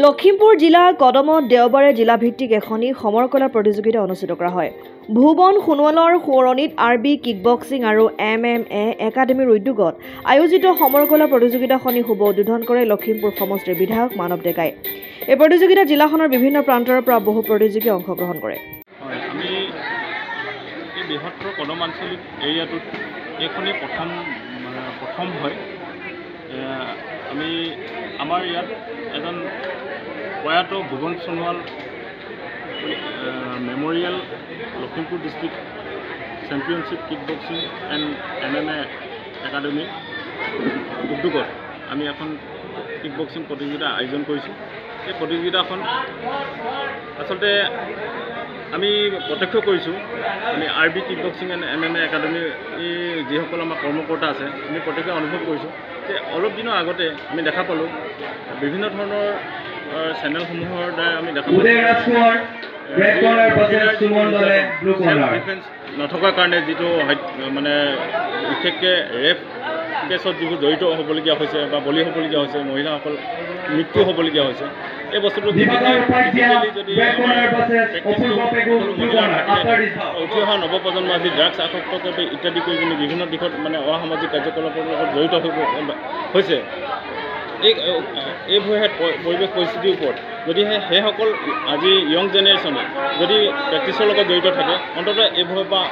লখিমপুৰ জিলা কদমত দেওবাৰে জিলাভিত্তিক এখনি সমৰকলা প্ৰতিযোগিতা অনুষ্ঠিত কৰা হয়। ভুৱন সোণোৱালৰ সোঁৱৰণিত আৰবি কিকবক্সিং আৰু MMA একাডেমীৰ উদ্যোগত আয়োজিত সমৰকলা প্ৰতিযোগিতাখনি শুভ উদ্বোধন কৰে লখিমপুৰ সমষ্টিৰ বিধায়ক মানৱ ডেকাই। এই প্ৰতিযোগিতাত জিলাখনৰ বিভিন্ন প্ৰান্তৰ পৰা বহু প্ৰতিযোগী অংশগ্ৰহণ কৰে। আমি এই বৃহত্তৰ কদম আঞ্চলিক এৰিয়াটোত এইখনেই প্ৰথম হয়। আমি আমাৰ ইয়াত এজন প্ৰয়াত Bhuvan Sonowal memorial Lakhimpur district championship kickboxing and MMA একাডেমীৰ উদ্যোগত আমি এখন কিকবক্সিং প্ৰতিযোগিতা আয়োজন কৰিছোঁ। এই প্ৰতিযোগিতাখন আচলতে আমি প্ৰত্যক্ষ কৰিছোঁ। আমি আৰবি কিকবক্সিং এণ্ড MMA একাডেমীৰ যিসকল আমাৰ কৰ্মকৰ্তা আছে, আমি প্ৰত্যেকে অনুভৱ কৰিছোঁ যে অলপ দিনৰ আগতে আমি দেখা পালোঁ বিভিন্ন ধৰণৰ চেনেলসমূহৰ দ্বাৰা আমি দেখা পালোঁ ডিফেন্স নথকাৰ কাৰণে যিটো মানে বিশেষকৈ ৰেপ কেছত যিবোৰ জড়িত হ'বলগীয়া হৈছে বা বলি হ'বলগীয়া হৈছে, মহিলাসকল মৃত্যু হ'বলগীয়া হৈছে, এই বস্তুটো ফিজিকেলি যদি আমাৰ প্ৰেক্টিছটো সকলো মহিলাৰ থাকিলে উঠি অহা নৱপ্ৰজন্ম আজি ড্ৰাগছ আসক্ত ইত্যাদি কৰি পিনি বিভিন্ন দিশত মানে অসামাজিক কাৰ্যকলাপৰ লগত জড়িত হৈছে। এইবোৰ পৰিৱেশ পৰিস্থিতিৰ ওপৰত যদিহে সেইসকল আজি য়ং জেনেৰেশ্যনে যদি প্ৰেক্টিছৰ লগত জড়িত থাকে, অন্ততঃ এইবোৰৰ পৰা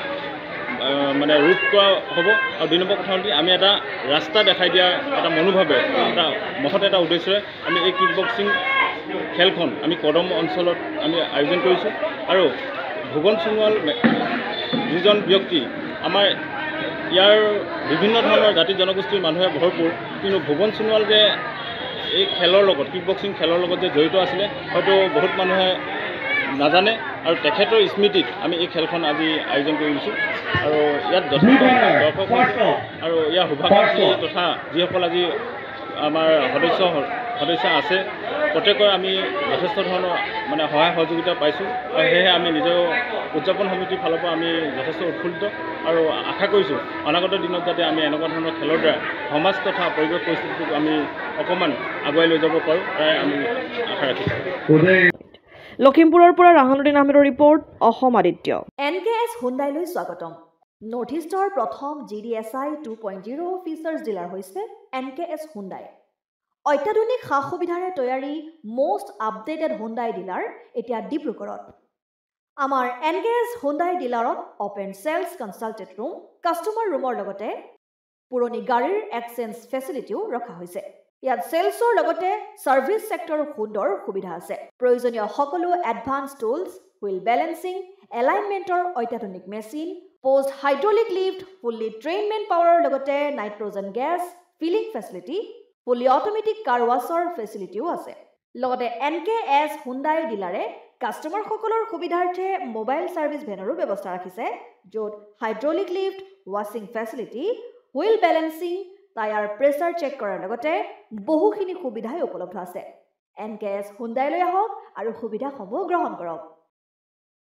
মানে ৰোধ কৰা হ'ব। আৰু 2 নম্বৰ কথা হ'ল আমি এটা ৰাস্তা দেখাই দিয়া এটা মনোভাৱে এটা মহৎ এটা উদ্দেশ্যৰে আমি এই কিকবক্সিং খেলখন আমি কদম অঞ্চলত আমি আয়োজন কৰিছোঁ। আৰু ভুৱন সোণোৱাল যিজন ব্যক্তি আমাৰ ইয়াৰ বিভিন্ন ধৰণৰ জাতি জনগোষ্ঠীৰ মানুহে ভৰপূৰ, কিন্তু ভুৱন সোণোৱাল যে এই খেলৰ লগত কিকবক্সিং খেলৰ লগত যে জড়িত আছিলে হয়তো বহুত মানুহে নাজানে। আৰু তেখেতৰ স্মৃতিত আমি এই খেলখন আজি আয়োজন কৰিছোঁ। আৰু ইয়াত যথেষ্ট দৰ্শক হৈছে আৰু ইয়াৰ শুভাকাংক্ষী তথা যিসকল আজি আমাৰ সদস্য আছে, প্ৰত্যেকৰে আমি যথেষ্ট ধৰণৰ মানে সহায় সহযোগিতা পাইছোঁ। আৰু সেয়েহে আমি নিজেও উদযাপন সমিতিৰ ফালৰ পৰা আমি যথেষ্ট উৎফুল্লিত আৰু আশা কৰিছোঁ অনাগত দিনত যাতে আমি এনেকুৱা ধৰণৰ খেলৰ দ্বাৰা সমাজ তথা পৰিৱেশ পৰিস্থিতিটোক আমি অকণমান আগুৱাই লৈ যাব পাৰোঁ, তাই আমি আশা ৰাখিছোঁ। লখিমপুৰৰ পৰা ৰাহানুদ্দিন আহমেদৰ ৰিপৰ্ট, অসম আদিত্য। NKS হুণ্ডাইলৈ স্বাগতম। নৰ্থ ইষ্টৰ প্ৰথম GDSI 2.0 ফিচাৰ্ছ ডিলাৰ হৈছে NKS হুণ্ডাই। অত্যাধুনিক সা সুবিধাৰে তৈয়াৰী মষ্ট আপডেটেড হুণ্ডাই ডিলাৰ এতিয়া ডিব্ৰুগড়ত। আমাৰ NKS হুণ্ডাই ডিলাৰত open sales consulted room, customer ৰুমৰ লগতে পুৰণি গাড়ীৰ এক্সচেঞ্জ ফেচিলিটিও ৰখা হৈছে। ইয়াত চেলছৰ লগতে ছাৰ্ভিচ ছেক্টৰৰ সুন্দৰ সুবিধা আছে। প্ৰয়োজনীয় সকলো এডভান্স টুলছ, হুইল বেলেন্সিং, এলাইনমেণ্টৰ অত্যাধুনিক machine, post hydraulic lift, fully trained men পাৱাৰৰ লগতে nitrogen gas filling facility, fully automatic car washer ফেচিলিটিও আছে। লগতে NKS হুণ্ডাই ডিলাৰে কাষ্টমাৰসকলৰ সুবিধাৰ্থে মোবাইল ছাৰ্ভিচ ভেনৰো ব্যৱস্থা ৰাখিছে, য'ত হাইড্ৰলিক লিফ্ট, ৱাছিং facility, wheel balancing, tyre pressure check কৰাৰ লগতে বহুখিনি সুবিধাই উপলব্ধ আছে। NKS হুণ্ডাইলৈ আহক আৰু সুবিধাসমূহ গ্ৰহণ কৰক।